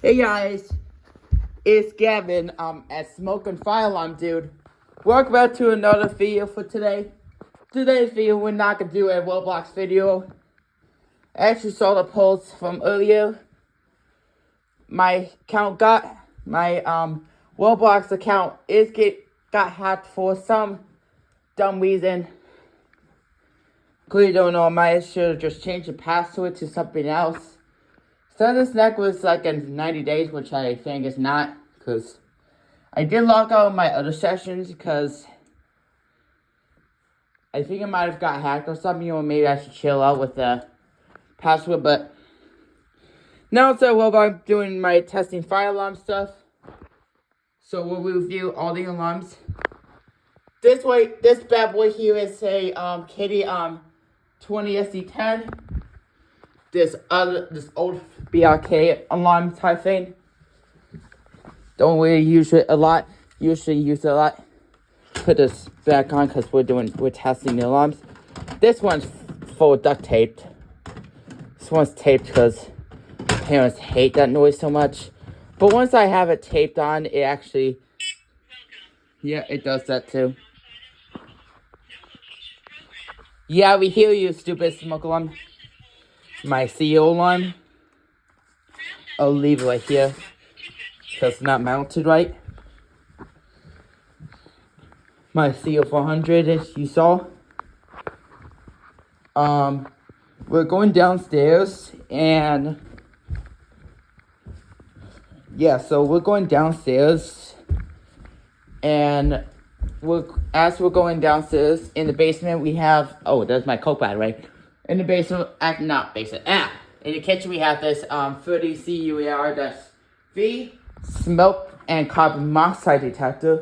Hey guys, it's Gavin at Smoke and Fire Alarm Dude. Welcome back to another video for today. Today's video, we're not gonna do a Roblox video. I actually saw the post from earlier. My Roblox account got hacked for some dumb reason. Clearly don't know, I might should have just changed the password to something else. So this neck was like in 90 days, which I think is not, because I did log out of my other sessions because I think it might have got hacked or something, or maybe I should chill out with the password, but now I'm doing my testing fire alarm stuff. So we'll review all the alarms. This bad boy here is a Kitty 20SC10. This old BRK alarm type thing. Don't really use it a lot. Usually use it a lot. Put this back on because we're testing the alarms. This one's full duct taped. This one's taped because parents hate that noise so much. But once I have it taped on, it actually, yeah, it does that too. Yeah, we hear you, stupid smoke alarm. My CEO alarm. I'll leave it right here because it's not mounted right. My CO400, as you saw. We're going downstairs and yeah, so we're going downstairs and as we're going downstairs in the basement we have, oh, there's my Coke bag, right? In the basement, in the kitchen we have this 30 CUAR-V smoke and carbon monoxide detector.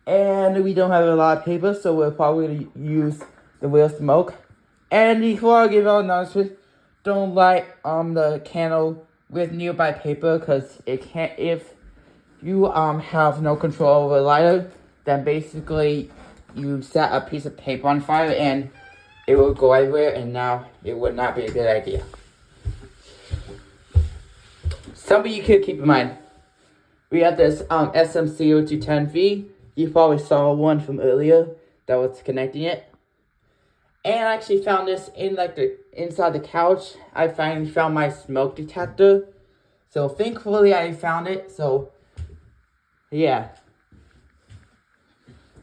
And we don't have a lot of paper, so we're probably going to use the real smoke. And before I give out an announcement, don't light the candle with nearby paper, because if you have no control over the lighter, then basically you set a piece of paper on fire and it will go everywhere, and now it would not be a good idea. Something you could keep in mind. We have this SM0210V. You probably saw one from earlier that was connecting it. And I actually found this in inside the couch. I finally found my smoke detector. So thankfully I found it. So yeah.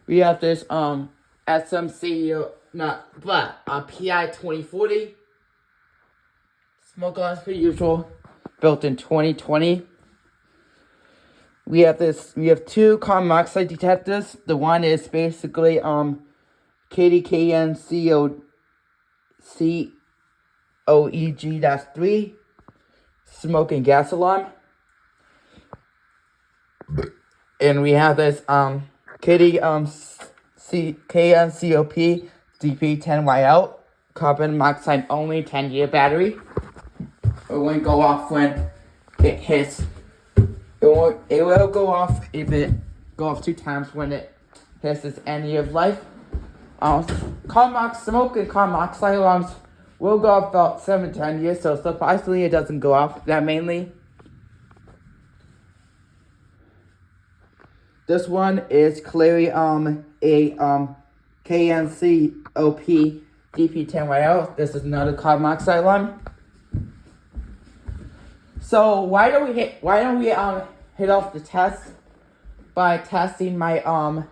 We have this PI 2040. Smoke alarms per usual. Built in 2020. We have two carbon monoxide detectors. The one is basically KDKN COEG-3 smoke and gas alarm. And we have this KN COP DP10YL carbon monoxide only 10-year battery. It won't go off when it hits. It will go off if it go off 2 times when it hits its end of life. Smoke and carbon monoxide alarms will go off about 7 to 10 years, so surprisingly it doesn't go off that mainly. This one is clearly a KNCOP DP10YL. This is another carbon monoxide alarm. So why don't we hit off the test by testing the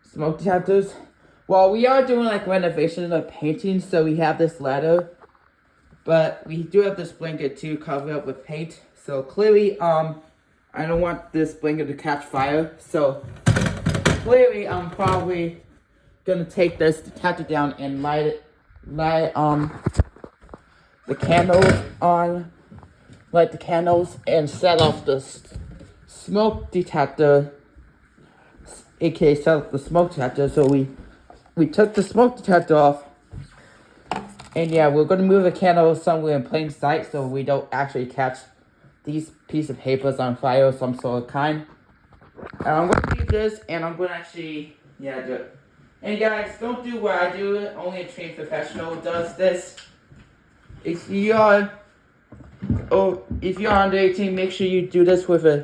smoke detectors. Well, we are doing renovation of painting, so we have this ladder, but we do have this blanket to cover up with paint. So clearly I don't want this blanket to catch fire. So clearly I'm probably gonna take this detector down and light the candles and set off the smoke detector, aka set off the smoke detector. So we took the smoke detector off, and yeah, we're gonna move the candle somewhere in plain sight so we don't actually catch these pieces of papers on fire of some sort of kind. And I'm gonna do this, and I'm gonna actually do it. And guys, don't do what I do. Only a trained professional does this. if you're under 18, make sure you do this with a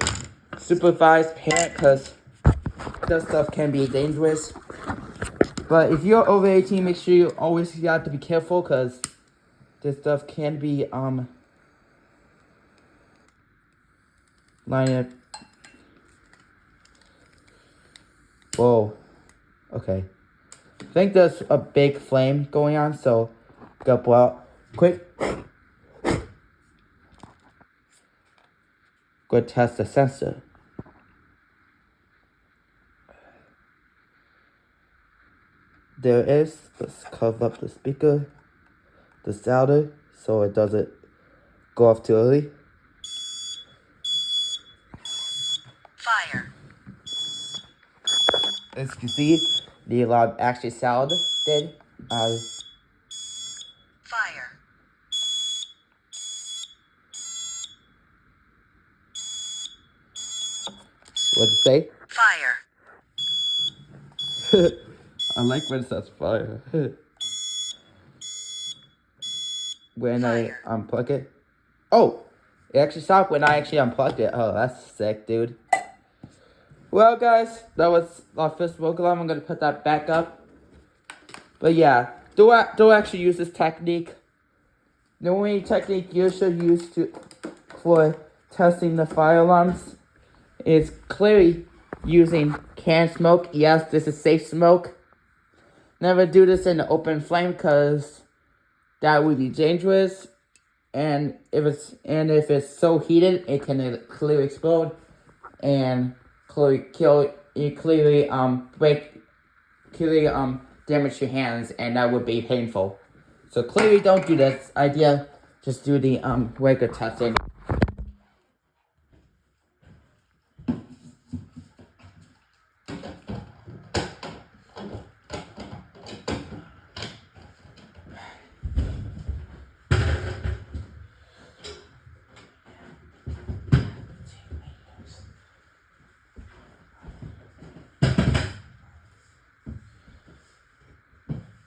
supervised parent, because that stuff can be dangerous. But if you're over 18, make sure you always have to be careful, because this stuff can be lining up. Whoa. Okay. I think there's a big flame going on, so go blow out. Quick. Go test the sensor. There it is. Let's cover up the speaker, the sounder, so it doesn't go off too early. Fire. As you can see, the alarm actually sounded. Fire. What'd it say? Fire. I like when it says fire. When Fire. I unplug it. Oh! It actually stopped when I actually unplugged it. Oh, that's sick, dude. Well, guys, that was our first smoke alarm. I'm gonna put that back up. But yeah, don't actually use this technique. The only technique you should use for testing the fire alarms is clearly using canned smoke. Yes, this is safe smoke. Never do this in an open flame, because that would be dangerous. And if it's so heated, it can clearly explode and clearly damage your hands, and that would be painful. So clearly don't do this idea. Just do the regular testing.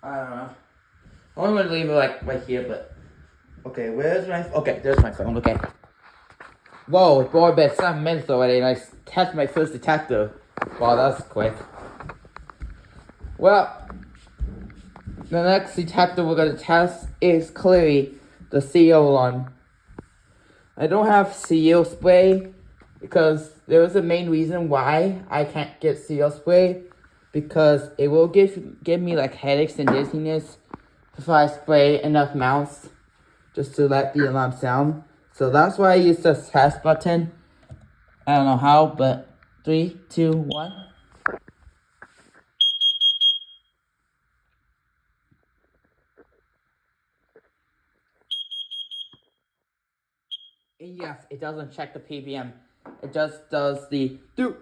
I don't know. I'm gonna leave it like right here, but okay, where's my okay, there's my phone, okay. Whoa, it's been about 7 minutes already, and I tested my first detector. Wow, that's quick. Well, the next detector we're gonna test is clearly the CO alarm. I don't have CO spray because there was a main reason why I can't get CO spray, because it will give me like headaches and dizziness if I spray enough mouths just to let the alarm sound. So that's why I use the test button. I don't know how, but 3, 2, 1. And yes, it doesn't check the PPM. It just does the do.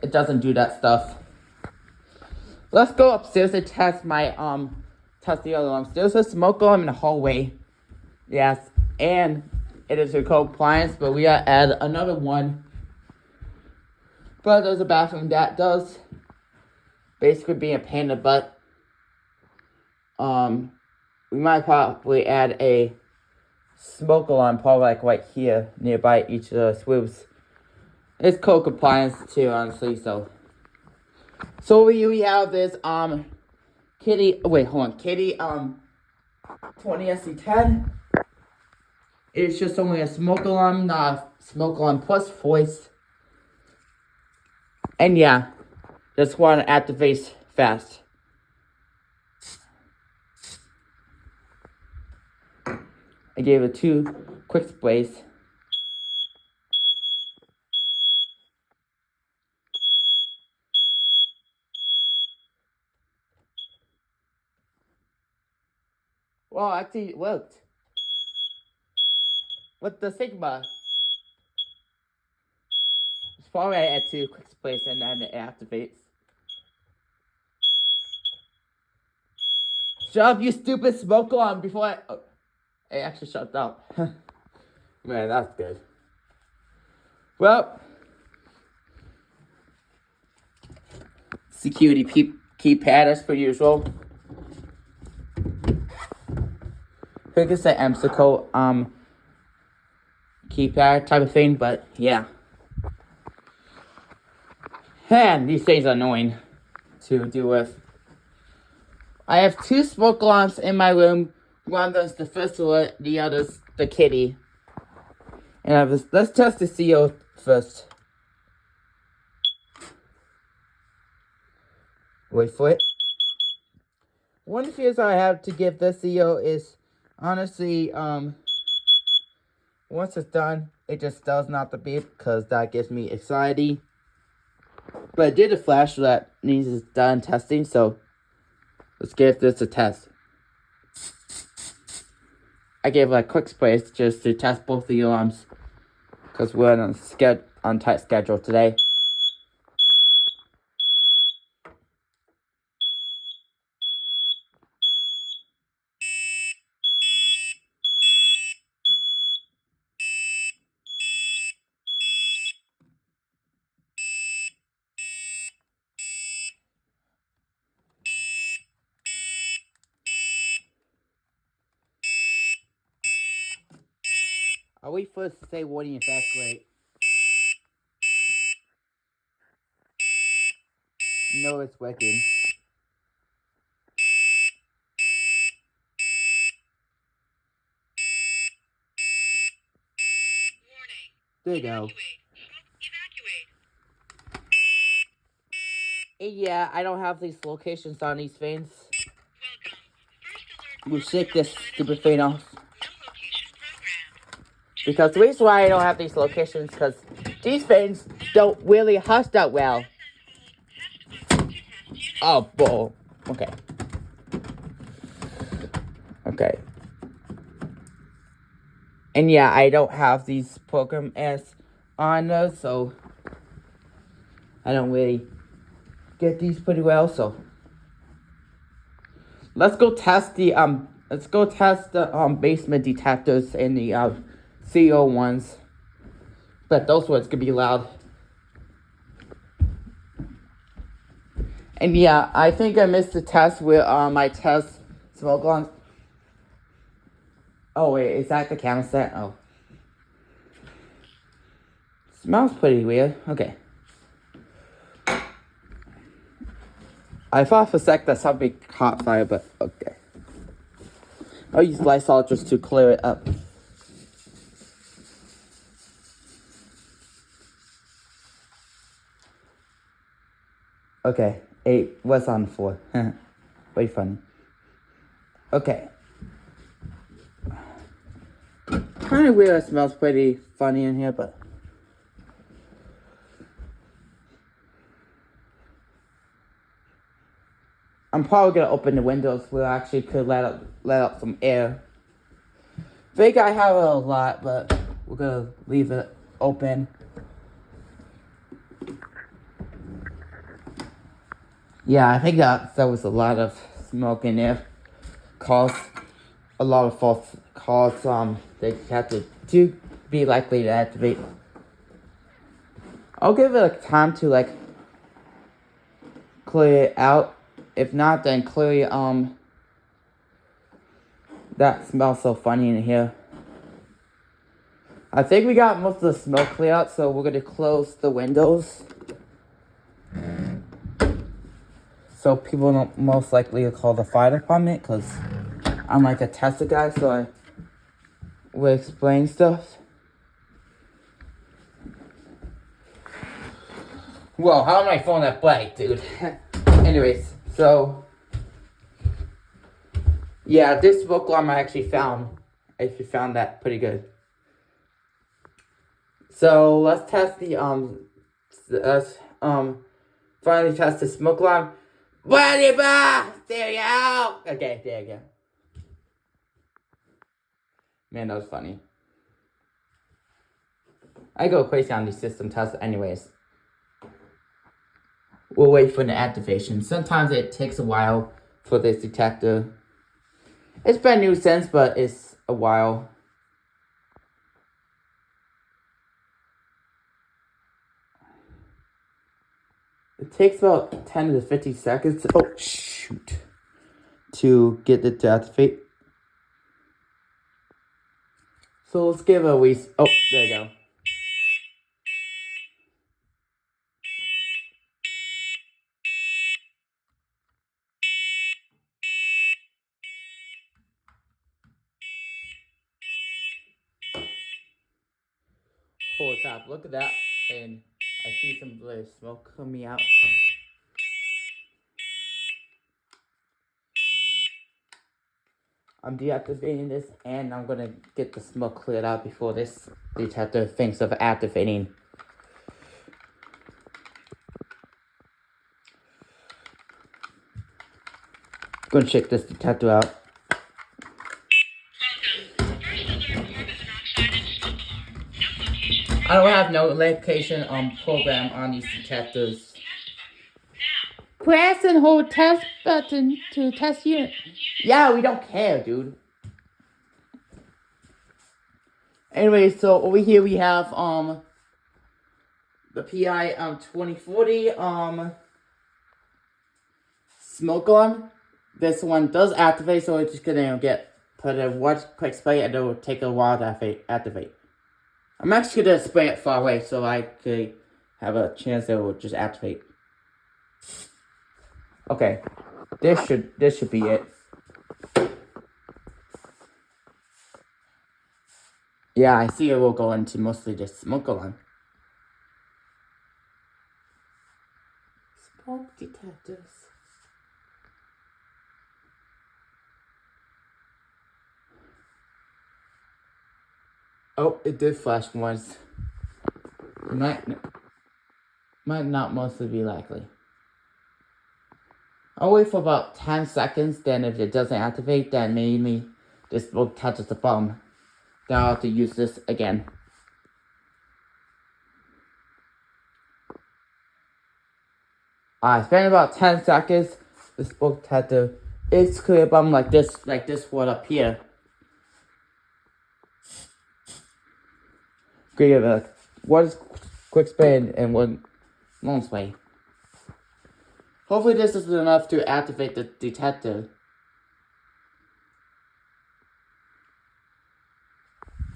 It doesn't do that stuff. Let's go upstairs and test the other alarms. There's a smoke alarm in the hallway. Yes, and it is a compliance, but we gotta add another one. But there's a bathroom that does basically be a pain in the butt. We might probably add a smoke alarm probably like right here nearby each of the swoops. It's code compliance too, honestly, so we have this Kitty 20SC10. It's just only a smoke alarm, not a smoke alarm plus voice. And yeah, this one activates fast. I gave it 2 quick sprays. Well, actually, it worked. With the Sigma, it's probably I add 2 quick sprays and then it activates. Shut up, you stupid smoke alarm! Before it actually shut up. Man, that's good. Well, security keypad as per usual. Because the MCO keypad type of thing, but yeah. And these things are annoying to deal with. I have 2 smoke alarms in my room. One of them's the first alert, the other's the kitty. And let's test the CO first. Wait for it. One of the fears I have to give this CO is, honestly, once it's done, it just does not the beep, because that gives me anxiety. But I did a flash that needs is done testing, so let's give this a test. I gave a quick spray just to test both the alarms, because we're on tight schedule today. I'll wait for it to say warning evacuate. No, it's working. Warning. There you go. Evacuate. Yeah, I don't have these locations on these fans. Welcome. First alert. We'll shake this stupid fan off. No location programmed. Because the reason why I don't have these locations, because these fans don't really hush that well. Oh, bull. Okay. Okay. And yeah, I don't have these program as on those, so I don't really get these pretty well, so let's go test the basement detectors and the CO ones. But those ones could be loud. And yeah, I think I missed the test with my test smoke alarms. Oh wait, is that the camera set? Oh. Smells pretty weird. Okay. I thought for a sec that something caught fire, but okay. I'll use Lysol just to clear it up. Okay, 8 was on the floor. Very funny. Okay. Kind of weird, it smells pretty funny in here, but I'm probably gonna open the windows where I actually could let out some air. I think I have a lot, but we're gonna leave it open. Yeah, I think that there was a lot of smoke in there. Caused a lot of false calls. They have to be likely to activate. I'll give it a time to clear it out. If not, then clearly that smells so funny in here. I think we got most of the smoke clear out, so we're gonna close the windows. So people don't most likely call the fire department, because I'm like a tester guy, so I will explain stuff. Whoa, how am I phone that blank, dude? Anyways, so yeah, this smoke alarm I actually found that pretty good. So let's test finally test the smoke alarm. There you go. Okay, there you go. Man, that was funny. I go crazy on these system tests anyways. We'll wait for the activation. Sometimes it takes a while for this detector. It's been new since, but it's a while. It takes about 10 to 50 seconds. Oh, shoot. To get it to activate. So let's give a oh, there you go. Holy crap, look at that. And I see some blue smoke coming out. I'm deactivating this and I'm gonna get the smoke cleared out before this detector thinks of activating. I'm gonna check this detector out. Welcome. First alert, carbon monoxide and smoke alarm. No location. I don't have no location program on these detectors. Test button. Now. Press and hold test button to test unit. Yeah, we don't care, dude. Anyway, so over here we have the PI 2040 smoke alarm. This one does activate, so it's just gonna put a quick spray and it'll take a while to activate. I'm actually gonna spray it far away so I could have a chance that it will just activate. Okay, this should be it. Yeah, I see it will go into mostly just smoke alarm. Smoke detectors. Oh, it did flash once. Might not mostly be likely. I'll wait for about 10 seconds, then if it doesn't activate, then maybe this will touch the bomb. Then I'll have to use this again. It's been about 10 seconds. This book had to it's clear bomb like this one up here. Give a one is quick spray and one long spray. Hopefully this is enough to activate the detector.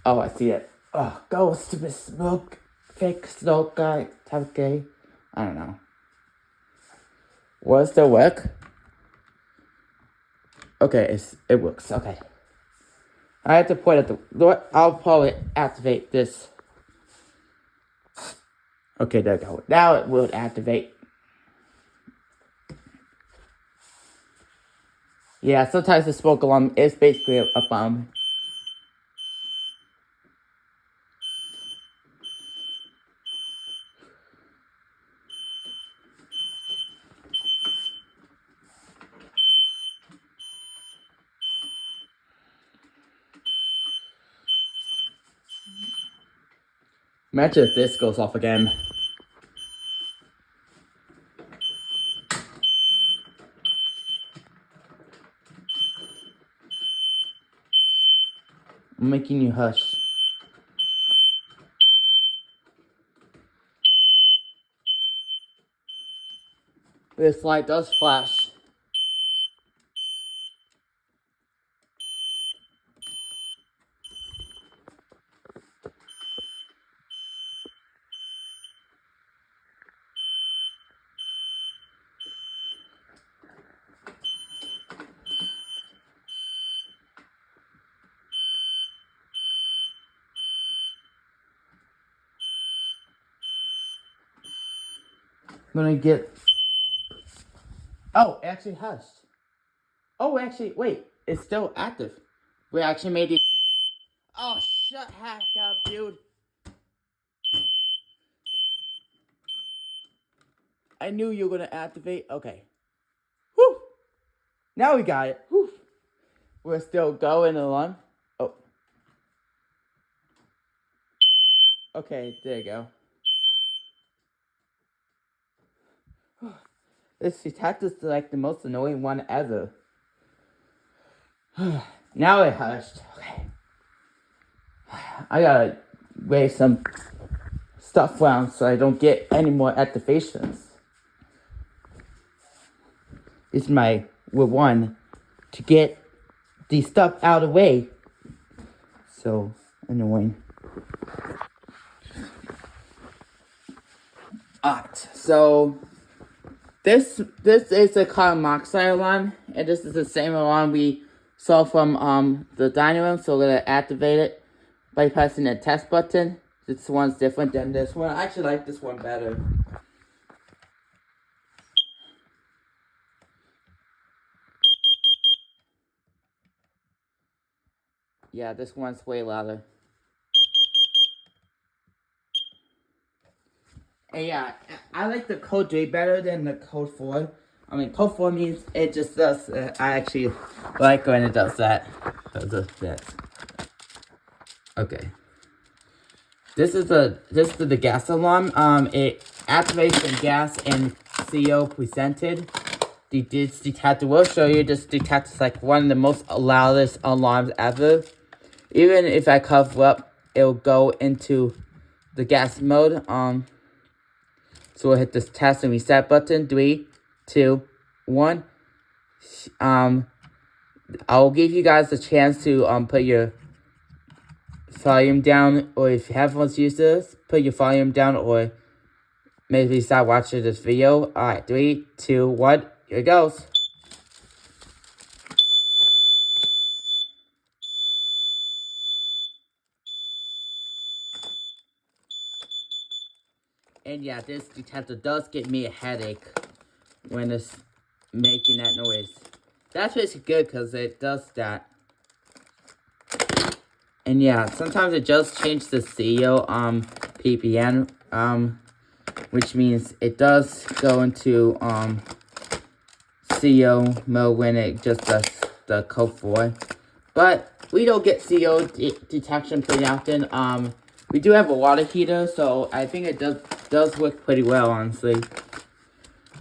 Oh, I see it. Oh, go stupid smoke. Fake smoke guy. Type gay. I don't know. Does that work? Okay, it works. Okay. I have to point at the. I'll probably activate this. Okay, there we go. Now it will activate. Yeah, sometimes the smoke alarm is basically a bomb. Imagine if this goes off again. I'm making you hush. This light does flash. I'm gonna get. Oh, it actually hushed. Oh, actually, wait. It's still active. We actually made it. Oh, shut heck up, dude. I knew you were gonna activate. Okay. Whew. Now we got it. Whew. We're still going along. Oh. Okay, there you go. This detector's like the most annoying one ever. Now it hushed. Okay. I gotta raise some stuff around so I don't get any more activations. This is my one to get the stuff out of the way. So annoying. Alright, so this is a carbon monoxide alarm, and this is the same alarm we saw from the dining room. So we're gonna activate it by pressing the test button. This one's different than this one. I actually like this one better. Yeah, this one's way louder. And yeah, I like the code 3 better than the code 4. I mean, code 4 means it just does, I actually like when it does that. Okay. This is the gas alarm. It activates the gas and CO presented. This detector will show you this detector is like one of the most loudest alarms ever. Even if I cover up, it'll go into the gas mode. So we'll hit this test and reset button. 3, 2, 1. I'll give you guys a chance to put your volume down, or if you have headphones use this, put your volume down, or maybe start watching this video. Alright, 3, 2, 1. Here it goes. And yeah, this detector does give me a headache when it's making that noise. That's basically good because it does that. And yeah, sometimes it does change the CO PPM, which means it does go into CO mode when it just does the code 4. But we don't get CO detection pretty often. We do have a water heater, so I think it does work pretty well, honestly.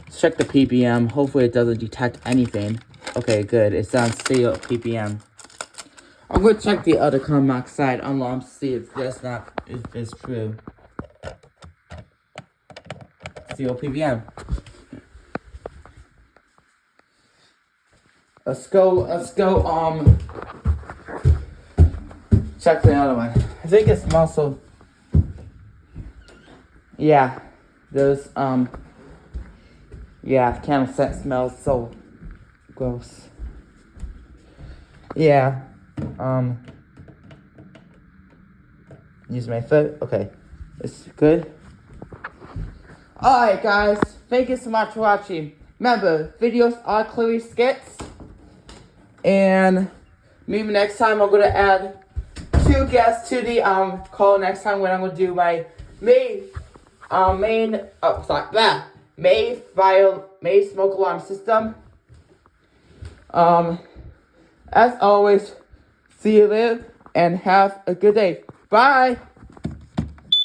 Let's check the PPM. Hopefully it doesn't detect anything. Okay, good. It's on CO PPM. I'm going to check the other carbon monoxide alarm to see if it's true. CO PPM. Let's go, check the other one. I think it's muscle. Yeah, there's, yeah, candle scent smells so gross. Yeah, use my foot. Okay, it's good. Alright, guys, thank you so much for watching. Remember, videos are clearly skits. And maybe next time I'm gonna add 2 guests to the call next time when I'm gonna do my May smoke alarm system. As always, see you later and have a good day. Bye.